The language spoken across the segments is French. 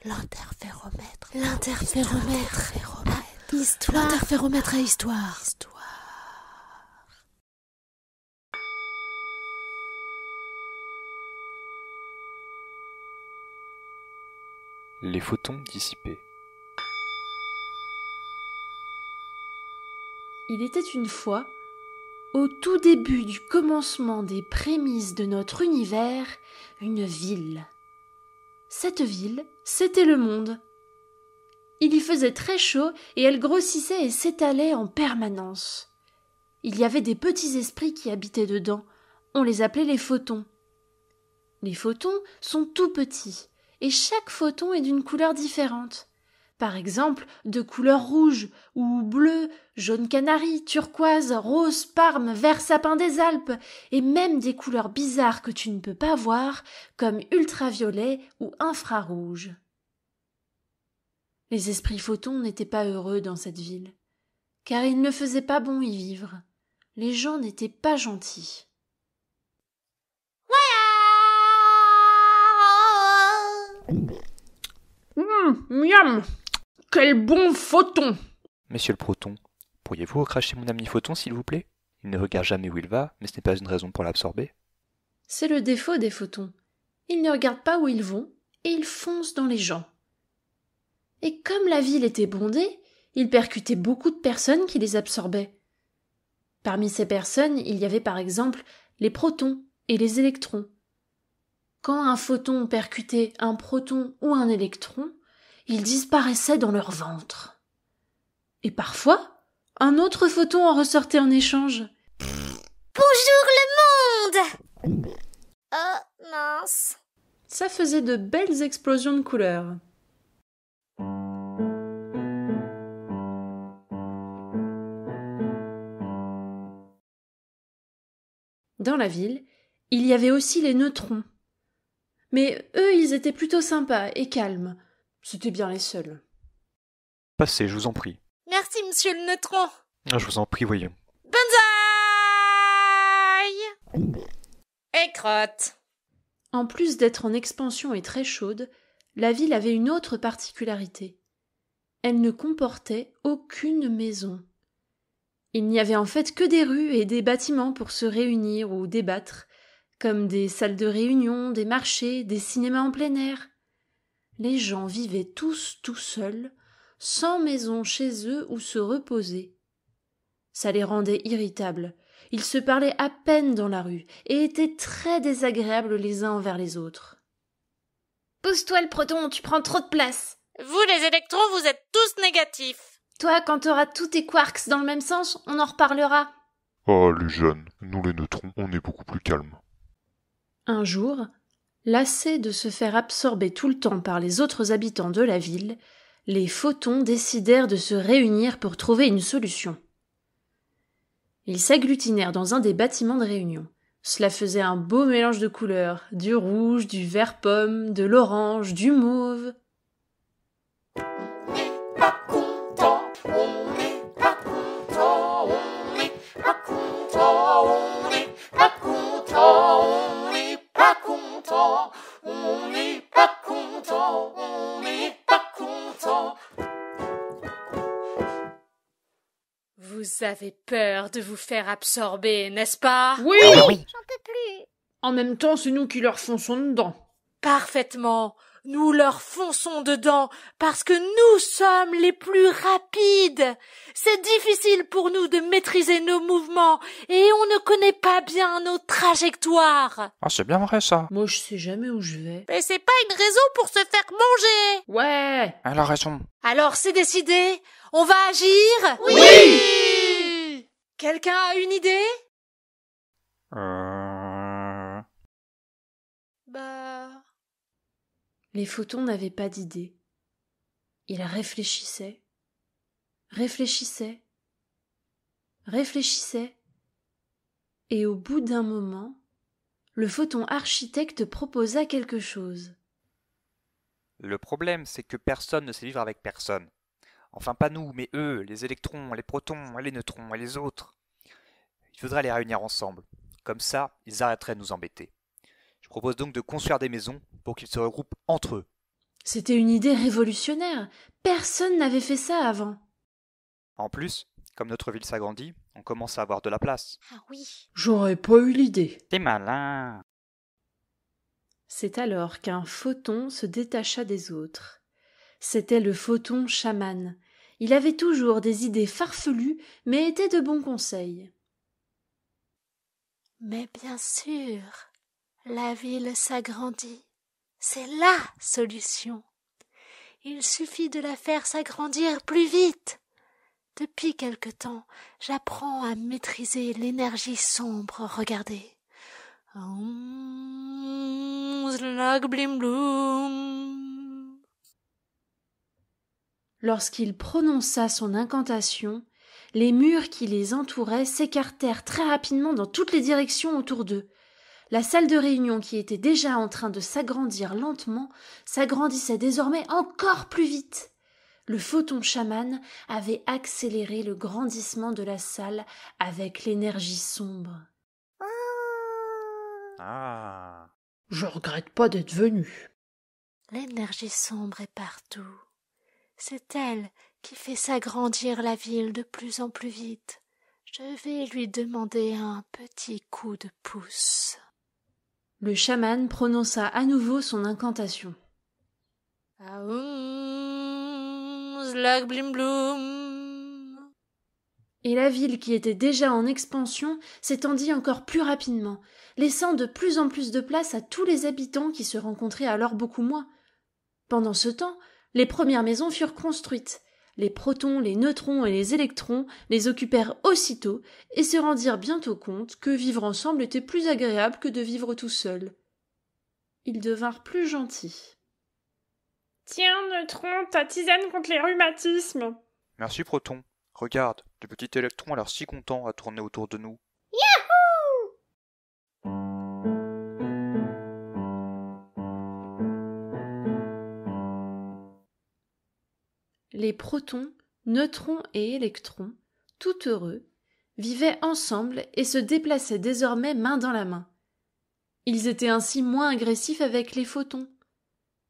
L'interféromètre. Histoire. L'interféromètre à histoire. Les photons dissipés. Il était une fois, au tout début du commencement des prémices de notre univers, une ville. Cette ville, c'était le monde. Il y faisait très chaud et elle grossissait et s'étalait en permanence. Il y avait des petits esprits qui habitaient dedans. On les appelait les photons. Les photons sont tout petits et chaque photon est d'une couleur différente. Par exemple, de couleur rouge ou bleu, jaune canari, turquoise, rose, parme, vert sapin des Alpes, et même des couleurs bizarres que tu ne peux pas voir, comme ultraviolet ou infrarouge. Les esprits photons n'étaient pas heureux dans cette ville, car il ne faisait pas bon y vivre. Les gens n'étaient pas gentils. Miam! Quel bon photon! Monsieur le Proton, pourriez-vous recracher mon ami Photon, s'il vous plaît? Il ne regarde jamais où il va, mais ce n'est pas une raison pour l'absorber. C'est le défaut des photons. Ils ne regardent pas où ils vont et ils foncent dans les gens. Et comme la ville était bondée, ils percutaient beaucoup de personnes qui les absorbaient. Parmi ces personnes, il y avait par exemple les protons et les électrons. Quand un photon percutait un proton ou un électron, il disparaissait dans leur ventre. Et parfois, un autre photon en ressortait en échange. Bonjour le monde! Oh mince. Ça faisait de belles explosions de couleurs. Dans la ville, il y avait aussi les neutrons. Mais eux, ils étaient plutôt sympas et calmes. C'étaient bien les seuls. Passez, je vous en prie. Merci monsieur le neutron. Je vous en prie, voyons. Bonsaï! Et crotte. En plus d'être en expansion et très chaude, la ville avait une autre particularité. Elle ne comportait aucune maison. Il n'y avait en fait que des rues et des bâtiments pour se réunir ou débattre, comme des salles de réunion, des marchés, des cinémas en plein air. Les gens vivaient tous tout seuls, sans maison chez eux où se reposer. Ça les rendait irritables. Ils se parlaient à peine dans la rue et étaient très désagréables les uns envers les autres. Pousse-toi le proton, tu prends trop de place. Vous les électrons, vous êtes tous négatifs. Toi, quand t'auras tous tes quarks dans le même sens, on en reparlera. Oh, les jeunes, nous les neutrons, on est beaucoup plus calmes. Un jour, lassés de se faire absorber tout le temps par les autres habitants de la ville, les photons décidèrent de se réunir pour trouver une solution. Ils s'agglutinèrent dans un des bâtiments de réunion. Cela faisait un beau mélange de couleurs, du rouge, du vert pomme, de l'orange, du mauve. Vous avez peur de vous faire absorber, n'est-ce pas? Oui, J'en peux plus. En même temps, c'est nous qui leur fonçons dedans. Parfaitement. Nous leur fonçons dedans parce que nous sommes les plus rapides. C'est difficile pour nous de maîtriser nos mouvements et on ne connaît pas bien nos trajectoires. Ah, c'est bien vrai, ça. Moi, je sais jamais où je vais. Mais c'est pas une raison pour se faire manger. Ouais. Elle a raison. Alors c'est décidé. On va agir? Oui. Quelqu'un a une idée? Bah... Les photons n'avaient pas d'idée. Ils réfléchissaient, réfléchissaient, réfléchissaient, et au bout d'un moment, le photon architecte proposa quelque chose. Le problème, c'est que personne ne sait vivre avec personne. Enfin, pas nous, mais eux, les électrons, les protons, les neutrons et les autres. Il faudrait les réunir ensemble. Comme ça, ils arrêteraient de nous embêter. Je propose donc de construire des maisons pour qu'ils se regroupent entre eux. C'était une idée révolutionnaire. Personne n'avait fait ça avant. En plus, comme notre ville s'agrandit, on commence à avoir de la place. Ah oui. J'aurais pas eu l'idée. T'es malin. C'est alors qu'un photon se détacha des autres. C'était le photon chaman. Il avait toujours des idées farfelues, mais était de bons conseils. Mais bien sûr, la ville s'agrandit. C'est la solution. Il suffit de la faire s'agrandir plus vite. Depuis quelque temps, j'apprends à maîtriser l'énergie sombre. Regardez. Lorsqu'il prononça son incantation, les murs qui les entouraient s'écartèrent très rapidement dans toutes les directions autour d'eux. La salle de réunion, qui était déjà en train de s'agrandir lentement, s'agrandissait désormais encore plus vite. Le photon chaman avait accéléré le grandissement de la salle avec l'énergie sombre. Ah. Je regrette pas d'être venu. L'énergie sombre est partout. C'est elle qui fait s'agrandir la ville de plus en plus vite. Je vais lui demander un petit coup de pouce. Le chaman prononça à nouveau son incantation. Et la ville, qui était déjà en expansion, s'étendit encore plus rapidement, laissant de plus en plus de place à tous les habitants qui se rencontraient alors beaucoup moins. Pendant ce temps, les premières maisons furent construites. Les protons, les neutrons et les électrons les occupèrent aussitôt et se rendirent bientôt compte que vivre ensemble était plus agréable que de vivre tout seul. Ils devinrent plus gentils. Tiens, neutron, ta tisane contre les rhumatismes. Merci, Proton. Regarde, le petit électron a l'air si content à tourner autour de nous. Les protons, neutrons et électrons, tout heureux, vivaient ensemble et se déplaçaient désormais main dans la main. Ils étaient ainsi moins agressifs avec les photons.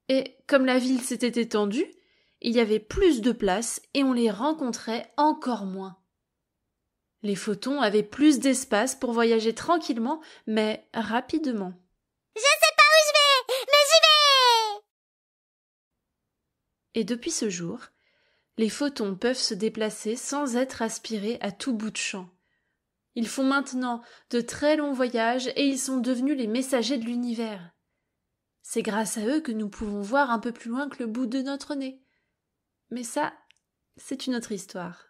Et comme la ville s'était étendue, il y avait plus de place et on les rencontrait encore moins. Les photons avaient plus d'espace pour voyager tranquillement, mais rapidement. Je sais pas où je vais, mais j'y vais! Et depuis ce jour, les photons peuvent se déplacer sans être aspirés à tout bout de champ. Ils font maintenant de très longs voyages et ils sont devenus les messagers de l'univers. C'est grâce à eux que nous pouvons voir un peu plus loin que le bout de notre nez. Mais ça, c'est une autre histoire.